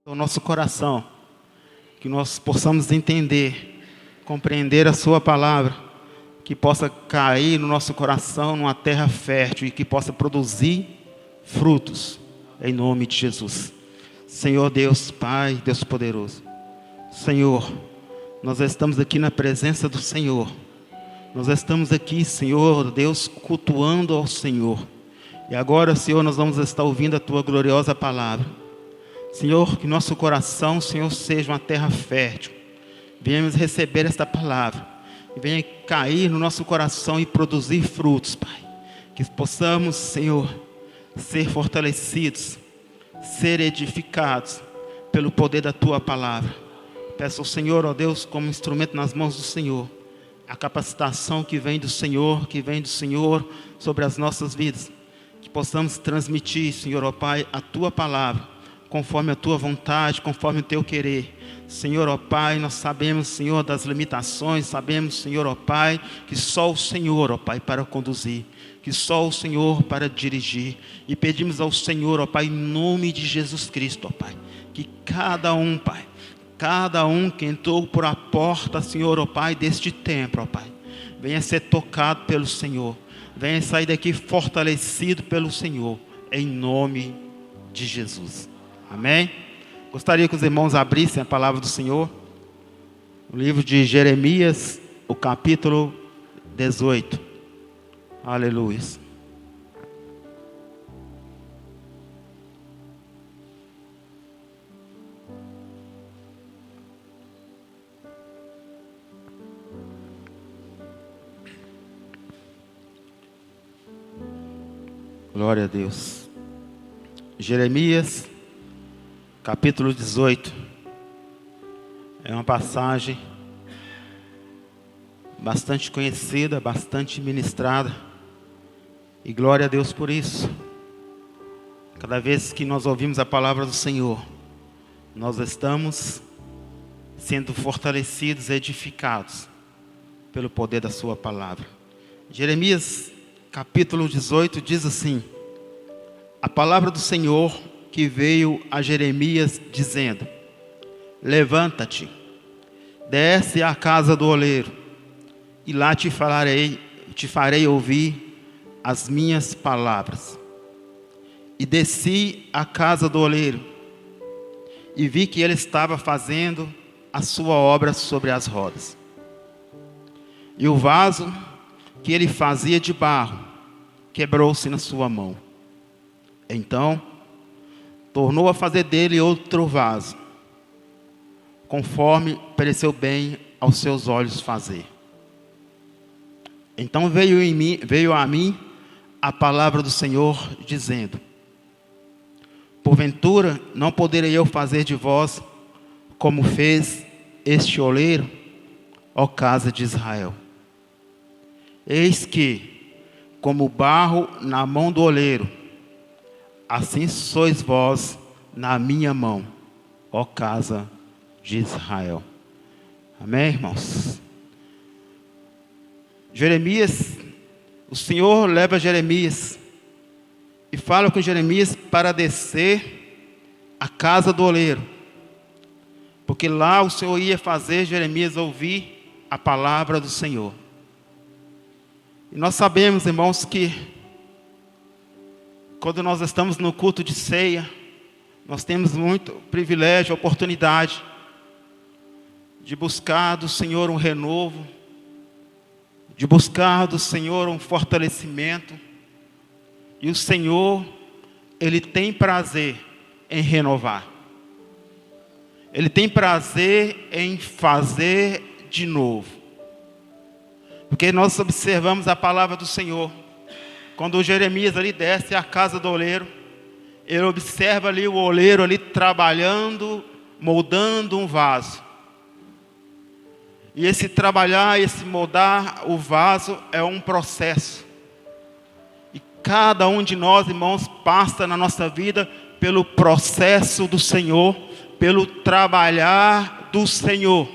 o nosso coração, que nós possamos entender, compreender a sua palavra, que possa cair no nosso coração numa terra fértil e que possa produzir frutos, em nome de Jesus. Senhor Deus, Pai, Deus poderoso, Senhor, nós estamos aqui na presença do Senhor, nós estamos aqui, Senhor Deus, cultuando ao Senhor, e agora, Senhor, nós vamos estar ouvindo a Tua gloriosa palavra. Senhor, que nosso coração, Senhor, seja uma terra fértil. Venhamos receber esta palavra e venha cair no nosso coração e produzir frutos, Pai. Que possamos, Senhor, ser fortalecidos, ser edificados pelo poder da Tua palavra. Peço ao Senhor, ó Deus, como instrumento nas mãos do Senhor, a capacitação que vem do Senhor sobre as nossas vidas. Que possamos transmitir, Senhor, ó Pai, a Tua palavra, conforme a Tua vontade, conforme o Teu querer. Senhor, ó Pai, nós sabemos, Senhor, das limitações, sabemos, Senhor, ó Pai, que só o Senhor, ó Pai, para conduzir, que só o Senhor para dirigir, e pedimos ao Senhor, ó Pai, em nome de Jesus Cristo, ó Pai, que cada um, Pai, cada um que entrou por a porta, Senhor, ó Pai, deste templo, ó Pai, venha ser tocado pelo Senhor, venha sair daqui fortalecido pelo Senhor, em nome de Jesus. Amém? Gostaria que os irmãos abrissem a palavra do Senhor, o livro de Jeremias, o capítulo 18. Aleluia. Glória a Deus. Jeremias capítulo 18, é uma passagem bastante conhecida, bastante ministrada, e glória a Deus por isso. Cada vez que nós ouvimos a palavra do Senhor, nós estamos sendo fortalecidos, edificados, pelo poder da sua palavra. Jeremias capítulo 18 diz assim: a palavra do Senhor que veio a Jeremias dizendo: levanta-te, desce à casa do oleiro, e lá te farei ouvir as minhas palavras. E desci à casa do oleiro, e vi que ele estava fazendo a sua obra sobre as rodas. E o vaso que ele fazia de barro quebrou-se na sua mão. Então tornou a fazer dele outro vaso, conforme pareceu bem aos seus olhos fazer. Então veio a mim a palavra do Senhor, dizendo: porventura não poderei eu fazer de vós como fez este oleiro, ó casa de Israel? Eis que, como barro na mão do oleiro, assim sois vós na minha mão, ó casa de Israel. Amém, irmãos? Jeremias, o Senhor leva Jeremias e fala com Jeremias para descer à casa do oleiro, porque lá o Senhor ia fazer Jeremias ouvir a palavra do Senhor. E nós sabemos, irmãos, que quando nós estamos no culto de ceia, nós temos muito privilégio, oportunidade de buscar do Senhor um renovo, de buscar do Senhor um fortalecimento. E o Senhor, Ele tem prazer em renovar. Ele tem prazer em fazer de novo. Porque nós observamos a palavra do Senhor. Quando o Jeremias ali desce à casa do oleiro, ele observa ali o oleiro ali trabalhando, moldando um vaso. E esse trabalhar, esse moldar o vaso é um processo. E cada um de nós, irmãos, passa na nossa vida pelo processo do Senhor, pelo trabalhar do Senhor.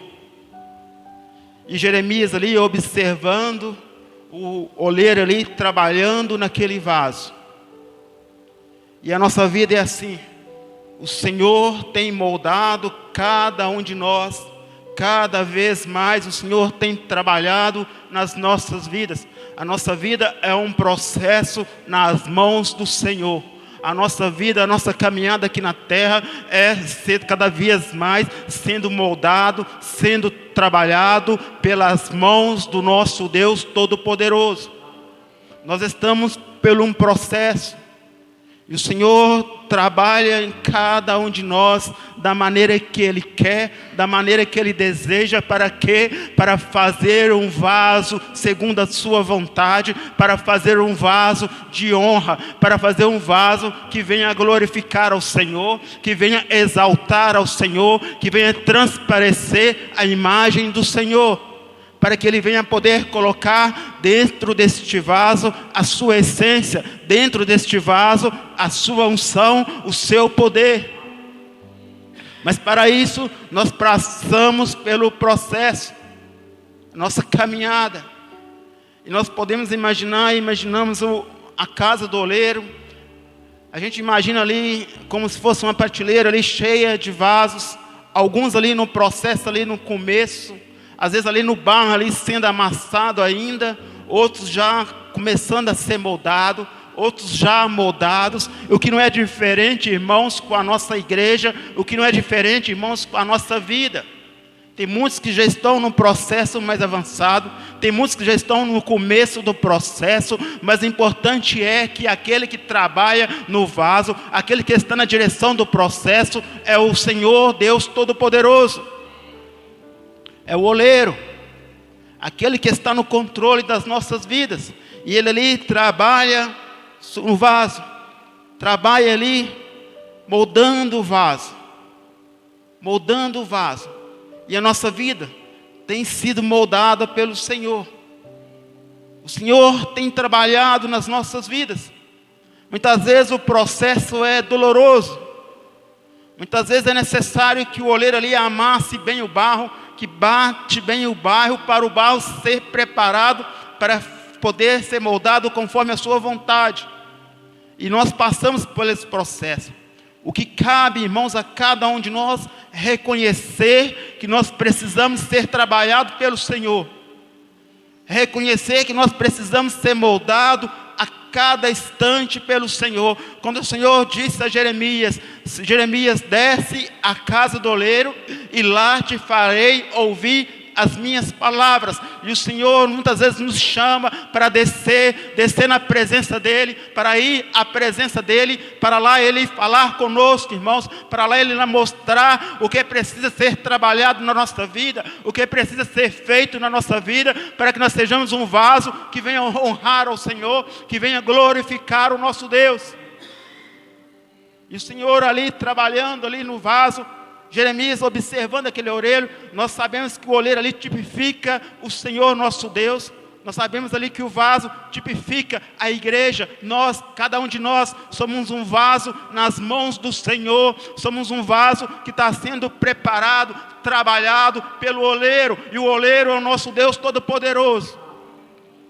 E Jeremias ali observando o oleiro ali trabalhando naquele vaso. E a nossa vida é assim. O Senhor tem moldado cada um de nós, cada vez mais o Senhor tem trabalhado nas nossas vidas. A nossa vida é um processo nas mãos do Senhor. A nossa vida, a nossa caminhada aqui na terra é ser cada vez mais sendo moldado, sendo trabalhado pelas mãos do nosso Deus Todo-Poderoso. Nós estamos por um processo. E o Senhor trabalha em cada um de nós da maneira que Ele quer, da maneira que Ele deseja. Para quê? Para fazer um vaso segundo a sua vontade, para fazer um vaso de honra, para fazer um vaso que venha glorificar ao Senhor, que venha exaltar ao Senhor, que venha transparecer a imagem do Senhor, para que Ele venha poder colocar dentro deste vaso a sua essência, dentro deste vaso a sua unção, o seu poder. Mas para isso nós passamos pelo processo, nossa caminhada. E nós podemos imaginamos a casa do oleiro. A gente imagina ali como se fosse uma prateleira ali cheia de vasos, alguns ali no processo, ali no começo, às vezes ali no barro, ali sendo amassado ainda, outros já começando a ser moldado, outros já moldados. O que não é diferente, irmãos, com a nossa igreja, o que não é diferente, irmãos, com a nossa vida. Tem muitos que já estão no processo mais avançado, tem muitos que já estão no começo do processo, mas o importante é que aquele que trabalha no vaso, aquele que está na direção do processo, é o Senhor Deus Todo-Poderoso. É o oleiro, aquele que está no controle das nossas vidas. E Ele ali trabalha no vaso, trabalha ali moldando o vaso, moldando o vaso. E a nossa vida tem sido moldada pelo Senhor. O Senhor tem trabalhado nas nossas vidas. Muitas vezes o processo é doloroso. Muitas vezes é necessário que o oleiro ali amasse bem o barro, que bate bem o barro, para o barro ser preparado para poder ser moldado conforme a sua vontade. E nós passamos por esse processo. O que cabe, irmãos, a cada um de nós é reconhecer que nós precisamos ser trabalhados pelo Senhor. Reconhecer que nós precisamos ser moldados a cada instante pelo Senhor. Quando o Senhor disse a Jeremias: Jeremias, desce à casa do oleiro e lá te farei ouvir as minhas palavras. E o Senhor muitas vezes nos chama para descer na presença dEle, para ir à presença dEle, para lá Ele falar conosco, irmãos, para lá Ele nos mostrar o que precisa ser trabalhado na nossa vida, o que precisa ser feito na nossa vida, para que nós sejamos um vaso que venha honrar ao Senhor, que venha glorificar o nosso Deus. E o Senhor ali trabalhando ali no vaso, Jeremias observando aquele oleiro. Nós sabemos que o oleiro ali tipifica o Senhor nosso Deus. Nós sabemos ali que o vaso tipifica a igreja. Nós, cada um de nós, somos um vaso nas mãos do Senhor. Somos um vaso que está sendo preparado, trabalhado pelo oleiro. E o oleiro é o nosso Deus Todo-Poderoso.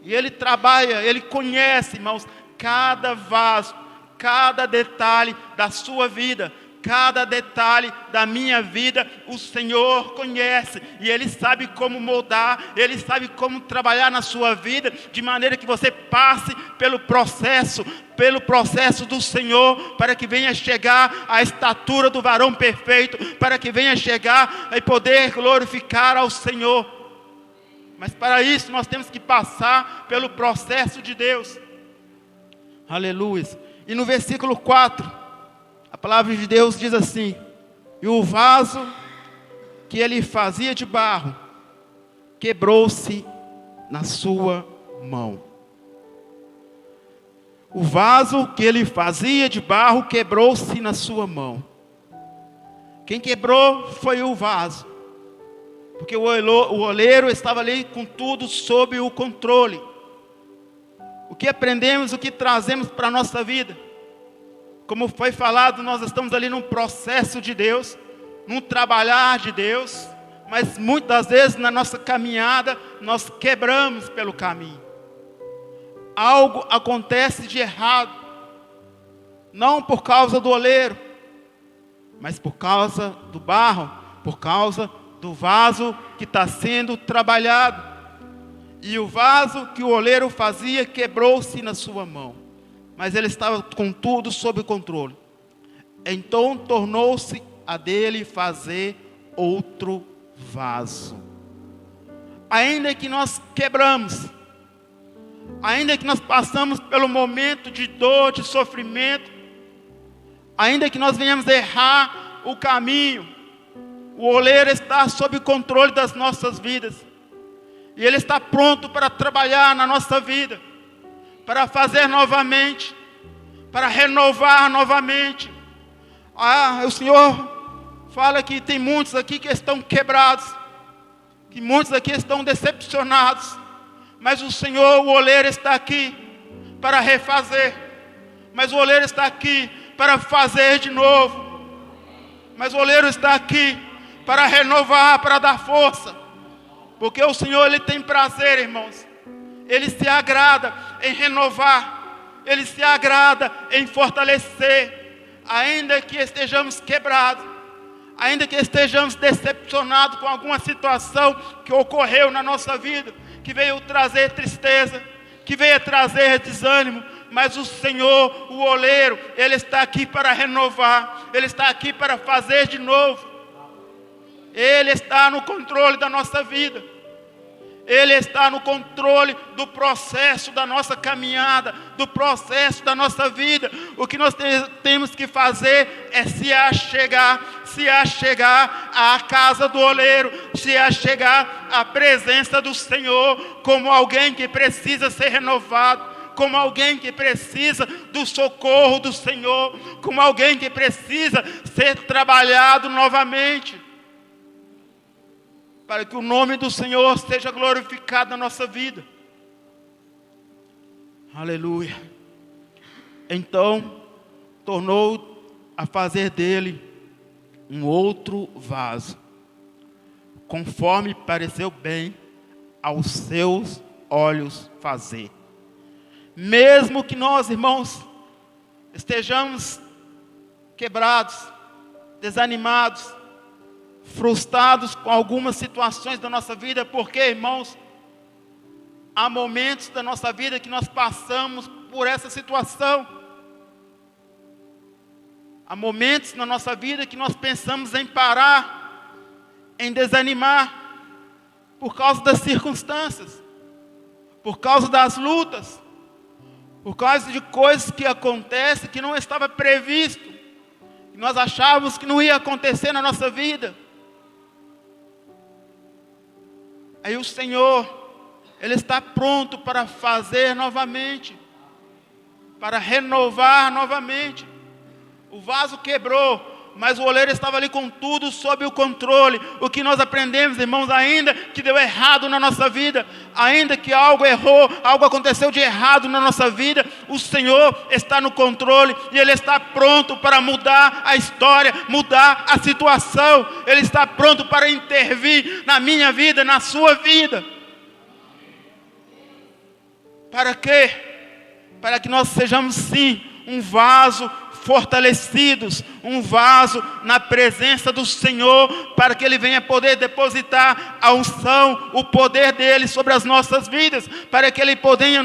E Ele trabalha, Ele conhece, irmãos, cada vaso, cada detalhe da sua vida. Cada detalhe da minha vida, o Senhor conhece. E Ele sabe como moldar, Ele sabe como trabalhar na sua vida, de maneira que você passe pelo processo do Senhor, para que venha chegar à estatura do varão perfeito, para que venha chegar e poder glorificar ao Senhor. Mas para isso nós temos que passar pelo processo de Deus. Aleluia. E no versículo 4, a palavra de Deus diz assim: e o vaso que ele fazia de barro quebrou-se na sua mão. O vaso que ele fazia de barro quebrou-se na sua mão. Quem quebrou foi o vaso, porque o oleiro estava ali com tudo sob o controle. O que aprendemos, o que trazemos para a nossa vida? Como foi falado, nós estamos ali num processo de Deus, num trabalhar de Deus, mas muitas vezes na nossa caminhada nós quebramos pelo caminho. Algo acontece de errado, não por causa do oleiro, mas por causa do barro, por causa do vaso que está sendo trabalhado. E o vaso que o oleiro fazia quebrou-se na sua mão, mas ele estava com tudo sob controle. Então tornou-se a dele fazer outro vaso. Ainda que nós quebramos, ainda que nós passamos pelo momento de dor, de sofrimento, ainda que nós venhamos errar o caminho, o oleiro está sob controle das nossas vidas. E Ele está pronto para trabalhar na nossa vida, para fazer novamente, para renovar novamente. O Senhor fala que tem muitos aqui que estão quebrados, que muitos aqui estão decepcionados, mas o Senhor, o oleiro, está aqui para refazer, mas o oleiro está aqui para fazer de novo, mas o oleiro está aqui para renovar, para dar força, porque o Senhor, Ele tem prazer, irmãos, Ele se agrada em renovar, Ele se agrada em fortalecer, ainda que estejamos quebrados, ainda que estejamos decepcionados com alguma situação que ocorreu na nossa vida, que veio trazer tristeza, que veio trazer desânimo, mas o Senhor, o oleiro, Ele está aqui para renovar, Ele está aqui para fazer de novo. Ele está no controle da nossa vida, Ele está no controle do processo da nossa caminhada, do processo da nossa vida. O que nós temos que fazer é se achegar à casa do oleiro, se achegar à presença do Senhor, como alguém que precisa ser renovado, como alguém que precisa do socorro do Senhor, como alguém que precisa ser trabalhado novamente, para que o nome do Senhor seja glorificado na nossa vida. Aleluia. Então, tornou a fazer dele um outro vaso, conforme pareceu bem aos seus olhos fazer. Mesmo que nós, irmãos, estejamos quebrados, desanimados, frustrados com algumas situações da nossa vida, porque, irmãos, há momentos da nossa vida que nós passamos por essa situação. Há momentos na nossa vida que nós pensamos em parar, em desanimar, por causa das circunstâncias, por causa das lutas, por causa de coisas que acontecem que não estava previsto, que nós achávamos que não ia acontecer na nossa vida. Aí o Senhor, Ele está pronto para fazer novamente, para renovar novamente. O vaso quebrou, mas o oleiro estava ali com tudo sob o controle. O que nós aprendemos, irmãos, ainda que deu errado na nossa vida, ainda que algo errou, algo aconteceu de errado na nossa vida, o Senhor está no controle e Ele está pronto para mudar a história, mudar a situação. Ele está pronto para intervir na minha vida, na sua vida. Para quê? Para que nós sejamos sim um vaso fortalecidos, um vaso na presença do Senhor, para que Ele venha poder depositar a unção, o poder dEle sobre as nossas vidas, para que Ele poder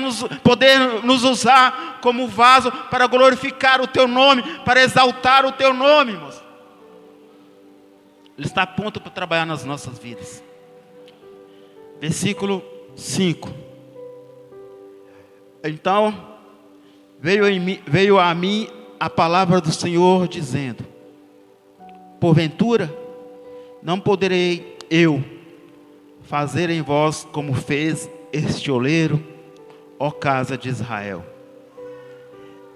nos usar como vaso para glorificar o Teu nome, para exaltar o Teu nome, irmãos. Ele está pronto para trabalhar nas nossas vidas. Versículo 5. Então veio a mim a palavra do Senhor dizendo: porventura não poderei eu fazer em vós como fez este oleiro, ó casa de Israel?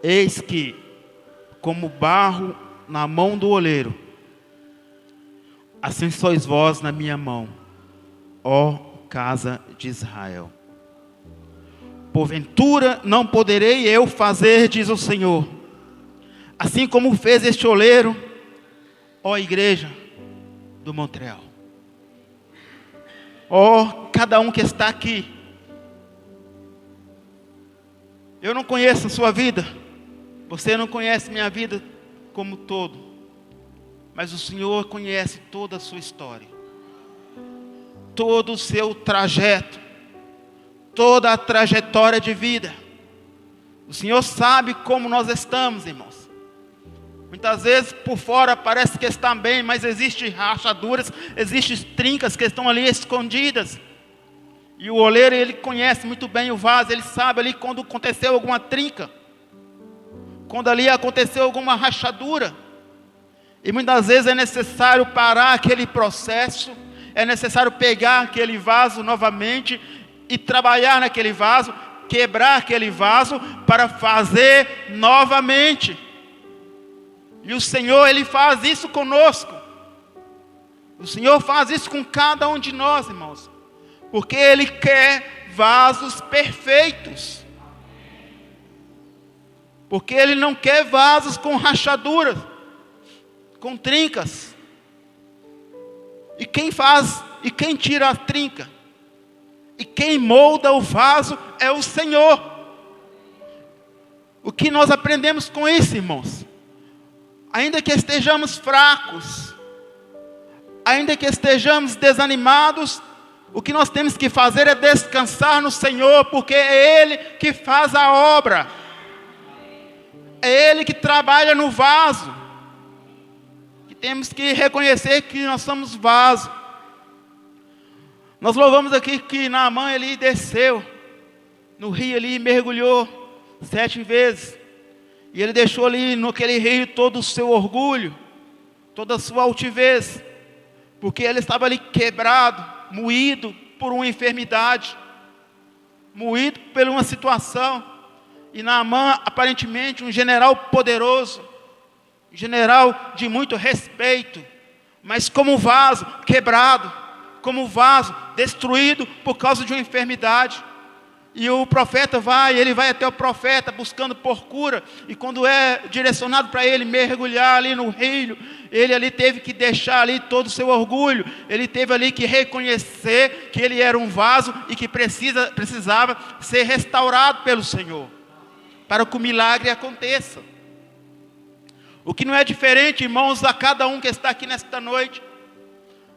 Eis que, como barro na mão do oleiro, assim sois vós na minha mão, ó casa de Israel. Porventura não poderei eu fazer, diz o Senhor, assim como fez este oleiro, ó igreja do Montreal. Ó cada um que está aqui. Eu não conheço a sua vida, você não conhece minha vida como todo. Mas o Senhor conhece toda a sua história, todo o seu trajeto, toda a trajetória de vida. O Senhor sabe como nós estamos, irmãos. Muitas vezes por fora parece que está bem, mas existem rachaduras, existem trincas que estão ali escondidas. E o oleiro, ele conhece muito bem o vaso, ele sabe ali quando aconteceu alguma trinca, quando ali aconteceu alguma rachadura. E muitas vezes é necessário parar aquele processo, é necessário pegar aquele vaso novamente e trabalhar naquele vaso, quebrar aquele vaso para fazer novamente. E o Senhor, Ele faz isso conosco. O Senhor faz isso com cada um de nós, irmãos. Porque Ele quer vasos perfeitos. Porque Ele não quer vasos com rachaduras, com trincas. E quem faz, e quem tira a trinca, e quem molda o vaso é o Senhor. O que nós aprendemos com isso, irmãos? Ainda que estejamos fracos, ainda que estejamos desanimados, o que nós temos que fazer é descansar no Senhor, porque é Ele que faz a obra, é Ele que trabalha no vaso, que temos que reconhecer que nós somos vaso. Nós louvamos aqui que Naamã ele desceu no rio ali, mergulhou 7 vezes, e ele deixou ali naquele rio todo o seu orgulho, toda a sua altivez, porque ele estava ali quebrado, moído por uma enfermidade, moído por uma situação. E Naamã, aparentemente um general poderoso, um general de muito respeito, mas como vaso quebrado, como vaso destruído por causa de uma enfermidade. E o profeta ele vai até o profeta buscando por cura, e quando é direcionado para ele mergulhar ali no rio, ele ali teve que deixar ali todo o seu orgulho, ele teve ali que reconhecer que ele era um vaso e que precisava ser restaurado pelo Senhor, para que o milagre aconteça. O que não é diferente, irmãos, a cada um que está aqui nesta noite.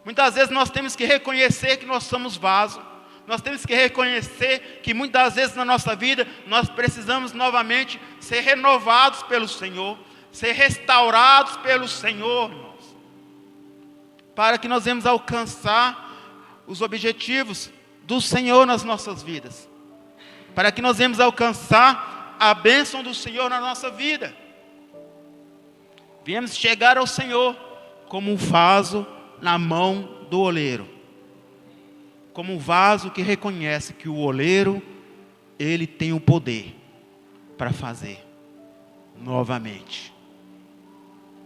Muitas vezes nós temos que reconhecer que nós somos vaso. Nós temos que reconhecer que muitas vezes na nossa vida nós precisamos novamente ser renovados pelo Senhor, ser restaurados pelo Senhor, irmãos, para que nós venhamos alcançar os objetivos do Senhor nas nossas vidas, para que nós venhamos alcançar a bênção do Senhor na nossa vida. Viemos chegar ao Senhor como um vaso na mão do oleiro, como um vaso que reconhece que o oleiro, ele tem o poder para fazer novamente.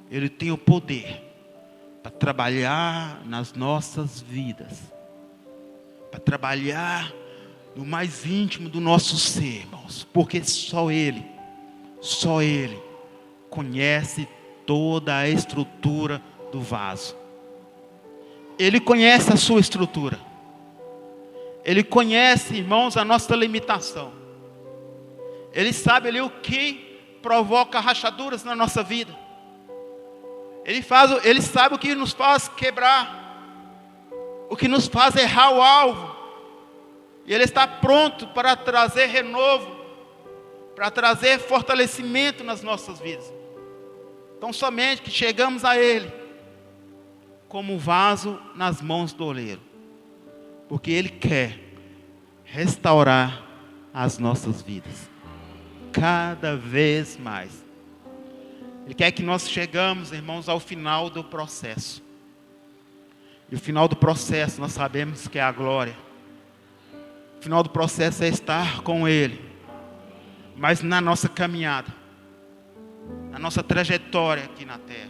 Ele tem o poder para trabalhar nas nossas vidas, para trabalhar no mais íntimo do nosso ser, irmãos, porque só Ele conhece toda a estrutura do vaso. Ele conhece a sua estrutura. Ele conhece, irmãos, a nossa limitação. Ele sabe ali o que provoca rachaduras na nossa vida. Ele sabe o que nos faz quebrar, o que nos faz errar o alvo. E Ele está pronto para trazer renovo, para trazer fortalecimento nas nossas vidas. Então somente que chegamos a Ele como vaso nas mãos do oleiro, porque Ele quer restaurar as nossas vidas cada vez mais. Ele quer que nós chegamos, irmãos, ao final do processo. E o final do processo nós sabemos que é a glória. O final do processo é estar com Ele. Mas na nossa caminhada, na nossa trajetória aqui na terra,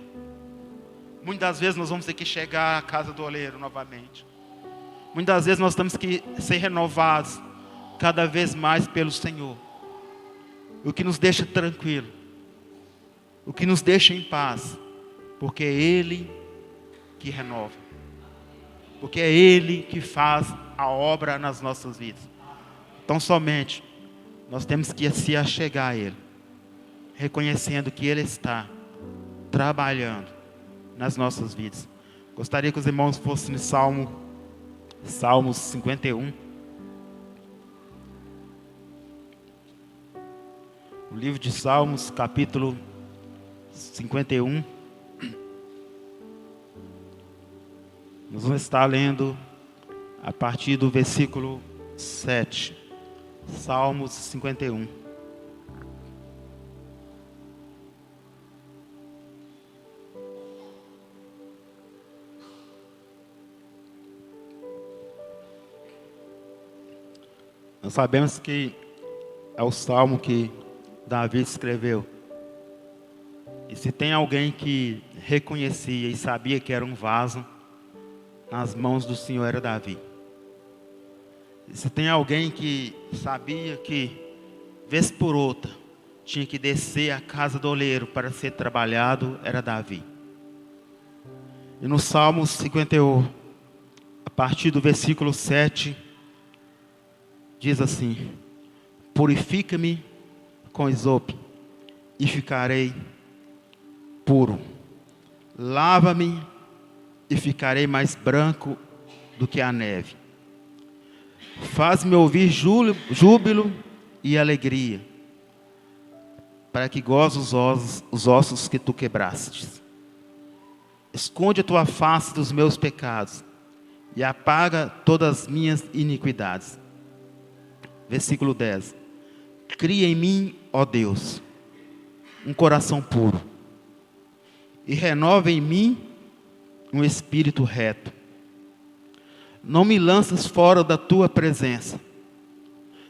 muitas vezes nós vamos ter que chegar à casa do oleiro novamente. Muitas vezes nós temos que ser renovados cada vez mais pelo Senhor. O que nos deixa tranquilo, o que nos deixa em paz, porque é Ele que renova, porque é Ele que faz a obra nas nossas vidas. Então somente nós temos que se achegar a Ele, reconhecendo que Ele está trabalhando nas nossas vidas. Gostaria que os irmãos fossem no Salmos 51. O livro de Salmos, capítulo 51. Nós vamos estar lendo a partir do versículo 7. Salmos 51. Nós sabemos que é o salmo que Davi escreveu. E se tem alguém que reconhecia e sabia que era um vaso nas mãos do Senhor, era Davi. E se tem alguém que sabia que, vez por outra, tinha que descer à casa do oleiro para ser trabalhado, era Davi. E no Salmo 51, a partir do versículo 7, diz assim: purifica-me com isope e ficarei puro. Lava-me e ficarei mais branco do que a neve. Faz-me ouvir júbilo e alegria, para que goze os ossos que tu quebrastes. Esconde a tua face dos meus pecados e apaga todas as minhas iniquidades. Versículo 10. Cria em mim, ó Deus, um coração puro, e renova em mim um espírito reto. Não me lances fora da tua presença,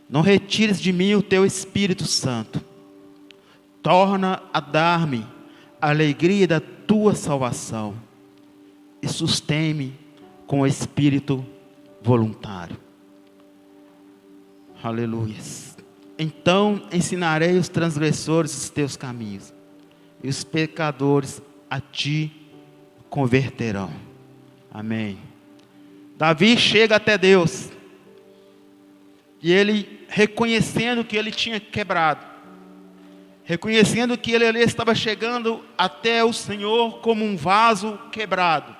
não retires de mim o teu Espírito Santo. Torna a dar-me a alegria da tua salvação e sustém-me com o espírito voluntário. Aleluia. Então ensinarei os transgressores os teus caminhos, e os pecadores a ti converterão. Amém. Davi chega até Deus, e ele, reconhecendo que ele tinha quebrado, reconhecendo que ele ali estava chegando até o Senhor como um vaso quebrado,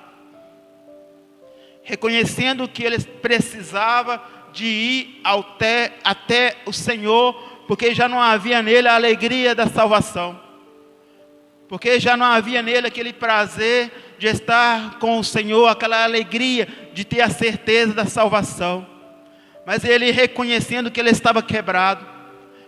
reconhecendo que ele precisava de ir até o Senhor, porque já não havia nele a alegria da salvação, porque já não havia nele aquele prazer de estar com o Senhor, aquela alegria de ter a certeza da salvação. Mas ele, reconhecendo que ele estava quebrado,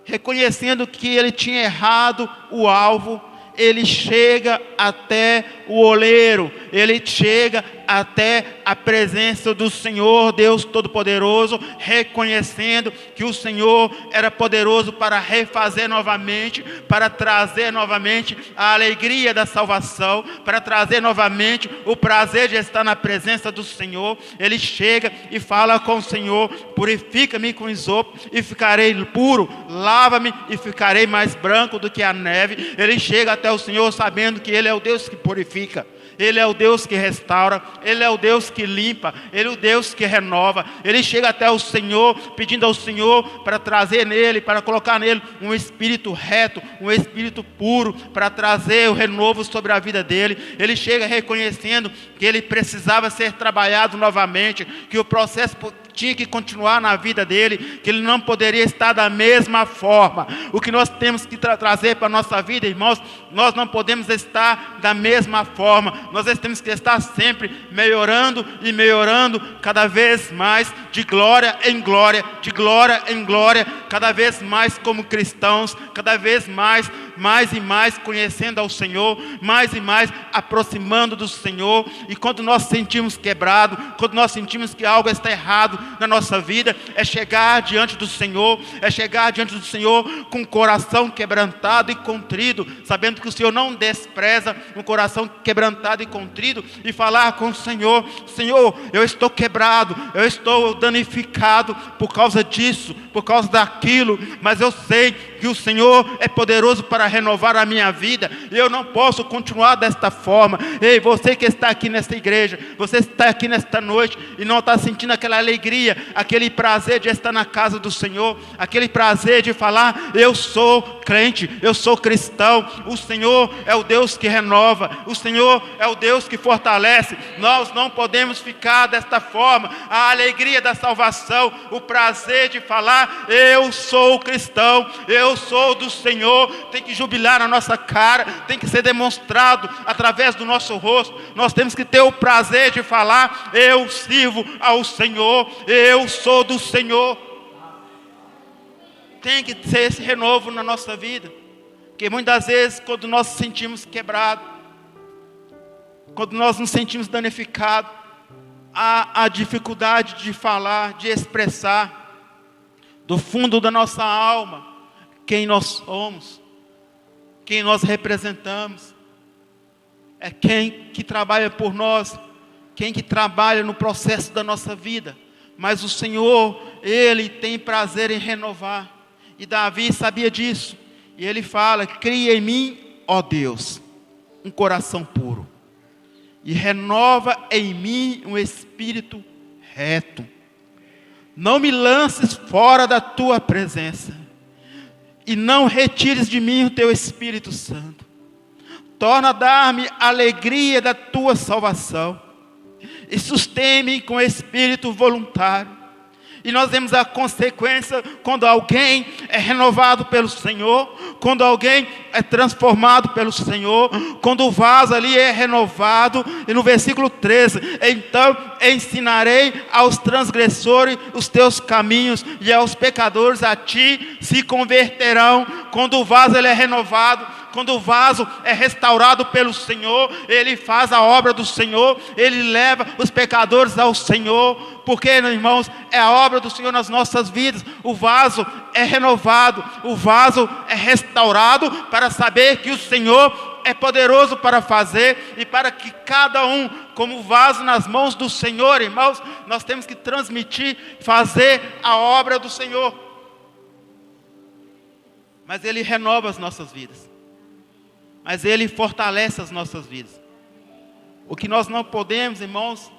reconhecendo que ele tinha errado o alvo, ele chega até o oleiro, ele chega até a presença do Senhor Deus Todo-Poderoso, reconhecendo que o Senhor era poderoso para refazer novamente, para trazer novamente a alegria da salvação, para trazer novamente o prazer de estar na presença do Senhor. Ele chega e fala com o Senhor: purifica-me com isopo e ficarei puro, lava-me e ficarei mais branco do que a neve. Ele chega até o Senhor sabendo que Ele é o Deus que purifica, Ele é o Deus que restaura, Ele é o Deus que limpa, Ele é o Deus que renova. Ele chega até o Senhor, pedindo ao Senhor para trazer nele, para colocar nele um espírito reto, um espírito puro, para trazer o renovo sobre a vida dele. Ele chega reconhecendo que ele precisava ser trabalhado novamente, que o processo tinha que continuar na vida dele, que ele não poderia estar da mesma forma. O que nós temos que trazer para a nossa vida, irmãos, nós não podemos estar da mesma forma, nós temos que estar sempre melhorando e melhorando, cada vez mais, de glória em glória, de glória em glória, cada vez mais como cristãos, cada vez mais e mais conhecendo ao Senhor, mais e mais aproximando do Senhor. E quando nós sentimos quebrado, quando nós sentimos que algo está errado na nossa vida, é chegar diante do Senhor, com o coração quebrantado e contrido, sabendo que o Senhor não despreza um coração quebrantado e contrido, e falar com o Senhor: Senhor, eu estou quebrado, eu estou danificado por causa disso, por causa daquilo, mas eu sei que o Senhor é poderoso para para renovar a minha vida. Eu não posso continuar desta forma. Ei, você que está aqui nesta igreja, você está aqui nesta noite e não está sentindo aquela alegria, aquele prazer de estar na casa do Senhor, aquele prazer de falar: eu sou crente, eu sou cristão. O Senhor é o Deus que renova, o Senhor é o Deus que fortalece. Nós não podemos ficar desta forma. A alegria da salvação, o prazer de falar: eu sou cristão, eu sou do Senhor, tem que jubilar na nossa cara, tem que ser demonstrado através do nosso rosto. Nós temos que ter o prazer de falar: eu sirvo ao Senhor, eu sou do Senhor. Tem que ser esse renovo na nossa vida, porque muitas vezes quando nós nos sentimos quebrados, quando nós nos sentimos danificados, há a dificuldade de falar, de expressar do fundo da nossa alma quem nós somos, quem nós representamos. É quem que trabalha por nós, quem que trabalha no processo da nossa vida. Mas o Senhor, Ele tem prazer em renovar. E Davi sabia disso. E ele fala: cria em mim, ó Deus, um coração puro, e renova em mim um espírito reto. Não me lances fora da tua presença, e não retires de mim o teu Espírito Santo. Torna a dar-me a alegria da tua salvação, e sustém-me com espírito voluntário. E nós vemos a consequência quando alguém é renovado pelo Senhor, quando alguém é transformado pelo Senhor, quando o vaso ali é renovado. E no versículo 13: então ensinarei aos transgressores os teus caminhos, e aos pecadores a ti se converterão. Quando o vaso ele é renovado, quando o vaso é restaurado pelo Senhor, ele faz a obra do Senhor, ele leva os pecadores ao Senhor. Porque, irmãos, é a obra do Senhor nas nossas vidas. O vaso é renovado, o vaso é restaurado, para saber que o Senhor é poderoso para fazer, e para que cada um, como vaso nas mãos do Senhor, irmãos, nós temos que transmitir, fazer a obra do Senhor. Mas Ele renova as nossas vidas, mas Ele fortalece as nossas vidas. O que nós não podemos, irmãos,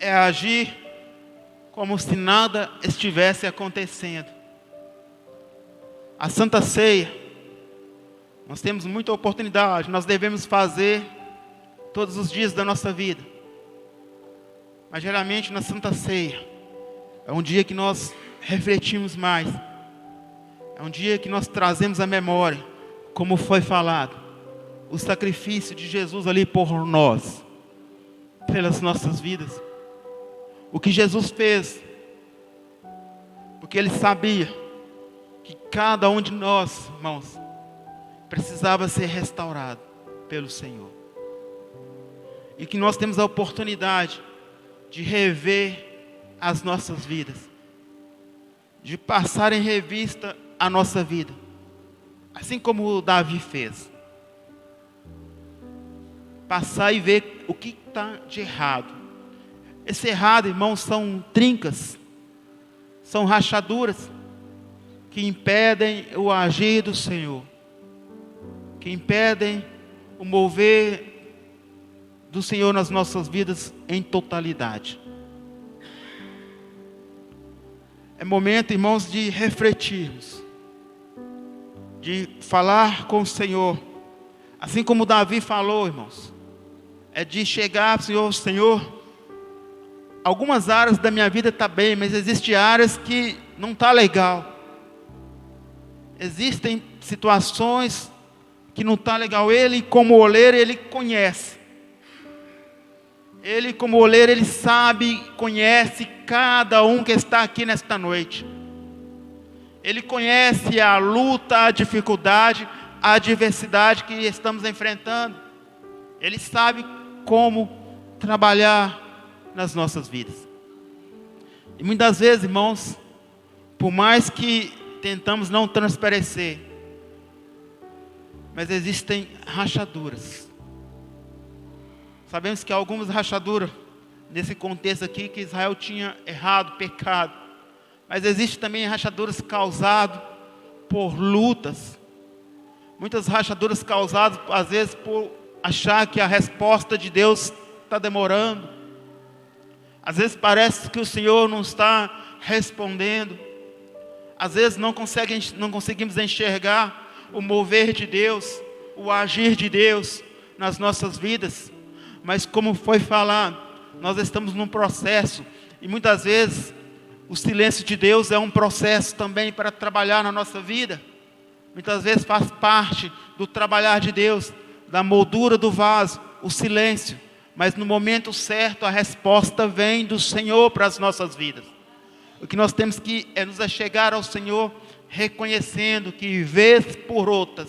é agir como se nada estivesse acontecendo. A Santa Ceia, nós temos muita oportunidade, nós devemos fazer todos os dias da nossa vida. Mas geralmente na Santa Ceia, é um dia que nós refletimos mais. É um dia que nós trazemos à memória, como foi falado, o sacrifício de Jesus ali por nós, pelas nossas vidas. O que Jesus fez, porque Ele sabia que cada um de nós, irmãos, precisava ser restaurado pelo Senhor. E que nós temos a oportunidade de rever as nossas vidas, de passar em revista a nossa vida, assim como o Davi fez. Passar e ver o que está de errado. Esse errado, irmãos, são trincas, são rachaduras que impedem o agir do Senhor, que impedem o mover do Senhor nas nossas vidas em totalidade. É momento, irmãos, de refletirmos, de falar com o Senhor, assim como Davi falou, irmãos. É de chegar ao Senhor, algumas áreas da minha vida estão bem, mas existem áreas que não estão legal. Existem situações que não estão legal. Ele, como oleiro, Ele conhece. Ele, como oleiro, Ele sabe, conhece cada um que está aqui nesta noite. Ele conhece a luta, a dificuldade, a adversidade que estamos enfrentando. Ele sabe como trabalhar nas nossas vidas. E muitas vezes, irmãos, por mais que tentamos não transparecer, mas existem rachaduras. Sabemos que há algumas rachaduras nesse contexto aqui, que Israel tinha errado, pecado. Mas existem também rachaduras causadas por lutas, Muitas rachaduras causadas, às vezes, por achar que a resposta de Deus está demorando. Às vezes parece que o Senhor não está respondendo. Às vezes não conseguimos enxergar o mover de Deus, o agir de Deus nas nossas vidas. Mas como foi falado, nós estamos num processo. E muitas vezes o silêncio de Deus é um processo também para trabalhar na nossa vida. Muitas vezes faz parte do trabalhar de Deus, da moldura do vaso, o silêncio. Mas no momento certo a resposta vem do Senhor para as nossas vidas. O que nós temos que é nos achegar ao Senhor, reconhecendo que vez por outra,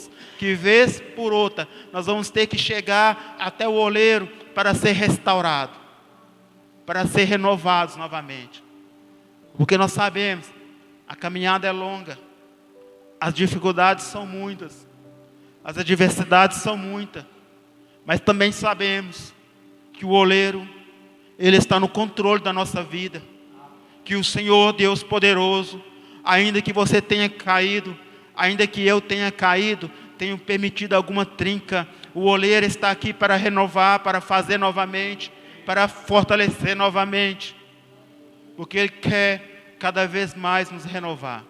nós vamos ter que chegar até o oleiro para ser restaurado, para ser renovados novamente. Porque nós sabemos, a caminhada é longa, as dificuldades são muitas, as adversidades são muitas, mas também sabemos que o oleiro, Ele está no controle da nossa vida, que o Senhor, Deus poderoso, ainda que você tenha caído, ainda que eu tenha caído, tenho permitido alguma trinca, o oleiro está aqui para renovar, para fazer novamente, para fortalecer novamente, porque Ele quer cada vez mais nos renovar,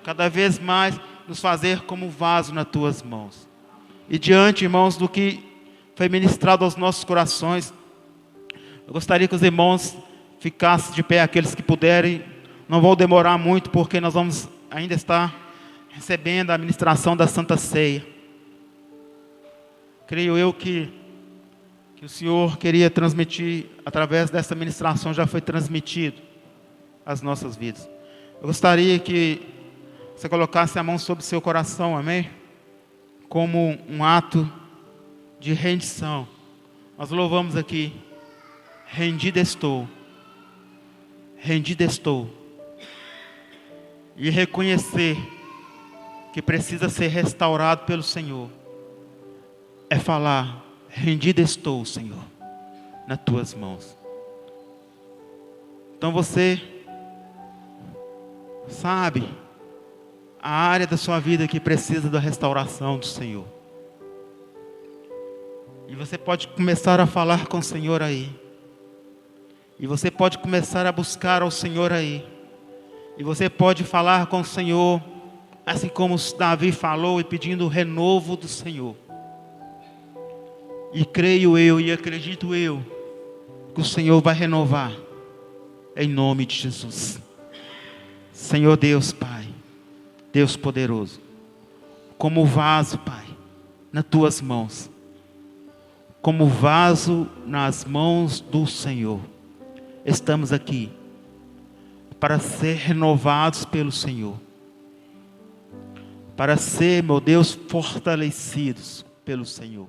cada vez mais nos fazer como vaso nas Tuas mãos. E diante, irmãos, do que foi ministrado aos nossos corações, eu gostaria que os irmãos ficassem de pé, aqueles que puderem. Não vou demorar muito, porque nós vamos ainda estar recebendo a ministração da Santa Ceia. Creio eu que o Senhor queria transmitir, através dessa ministração, já foi transmitido às nossas vidas. Eu gostaria que você colocasse a mão sobre o seu coração, amém? Como um ato de rendição. Nós louvamos aqui, rendido estou, rendido estou. E reconhecer que precisa ser restaurado pelo Senhor, é falar, rendido estou, Senhor, nas Tuas mãos. Então você sabe a área da sua vida que precisa da restauração do Senhor. E você pode começar a falar com o Senhor aí. E você pode começar a buscar ao Senhor aí. E você pode falar com o Senhor, assim como Davi falou, e pedindo o renovo do Senhor. E creio eu e acredito eu, que o Senhor vai renovar, em nome de Jesus. Senhor Deus, Pai, Deus poderoso, como vaso, Pai, nas Tuas mãos, como vaso nas mãos do Senhor, estamos aqui, para ser renovados pelo Senhor, para ser, meu Deus, fortalecidos pelo Senhor.